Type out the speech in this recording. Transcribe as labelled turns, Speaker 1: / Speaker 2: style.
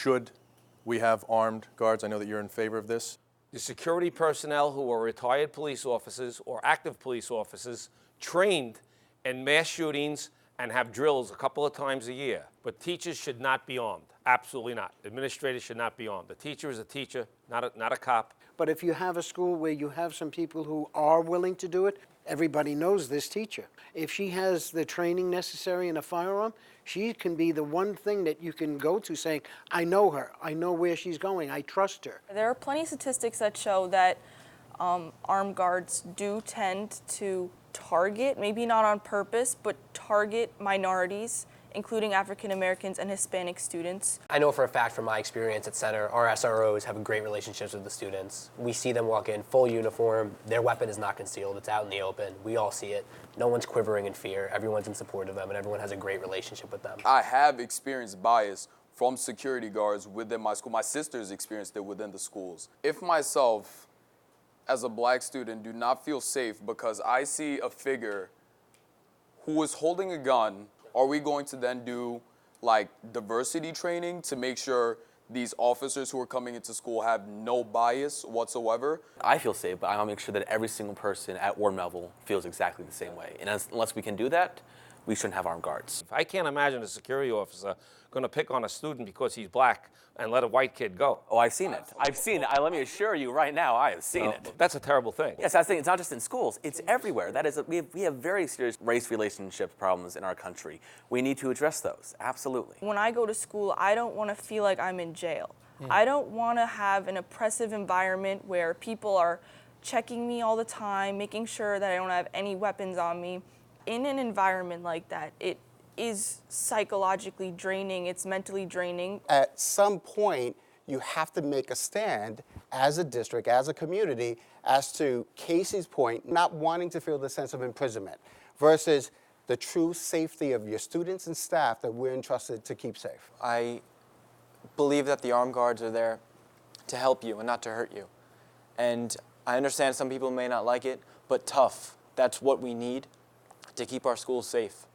Speaker 1: should we have armed guards? I know that you're in favor of this.
Speaker 2: The security personnel who are retired police officers or active police officers trained in mass shootings and have drills a couple of times a year. But teachers should not be armed. Absolutely not. Administrators should not be armed. The teacher is a teacher, not a cop.
Speaker 3: But if you have a school where you have some people who are willing to do it, everybody knows this teacher. If she has the training necessary in a firearm, she can be the one thing that you can go to saying, I know her, I know where she's going, I trust her.
Speaker 4: There are plenty of statistics that show that armed guards do tend to target, maybe not on purpose, but target minorities, including African Americans and Hispanic students.
Speaker 5: I know for a fact from my experience at Center, our SROs have great relationships with the students. We see them walk in full uniform. Their weapon is not concealed. It's out in the open. We all see it. No one's quivering in fear. Everyone's in support of them, and everyone has a great relationship with them.
Speaker 6: I have experienced bias from security guards within my school. My sisters experienced it within the schools. If myself, as a black student, do not feel safe because I see a figure who is holding a gun, are we going to then do like diversity training to make sure these officers who are coming into school have no bias whatsoever?
Speaker 7: I feel safe, but I'll make sure that every single person at Ward Melville feels exactly the same way. And unless we can do that, we shouldn't have armed guards.
Speaker 2: I can't imagine a security officer going to pick on a student because he's black and let a white kid go.
Speaker 7: Oh, I've seen it. I've seen it. Let me assure you right now, I have seen it.
Speaker 2: That's a terrible thing.
Speaker 7: Yes, I think it's not just in schools, it's everywhere. That is, we have very serious race relationship problems in our country. We need to address those, absolutely.
Speaker 4: When I go to school, I don't want to feel like I'm in jail. I don't want to have an oppressive environment where people are checking me all the time, making sure that I don't have any weapons on me. In an environment like that, it is psychologically draining, it's mentally draining.
Speaker 8: At some point, you have to make a stand as a district, as a community, as to Casey's point, not wanting to feel the sense of imprisonment versus the true safety of your students and staff that we're entrusted to keep safe.
Speaker 9: I believe that the armed guards are there to help you and not to hurt you. And I understand some people may not like it, but tough. That's what we need to keep our schools safe.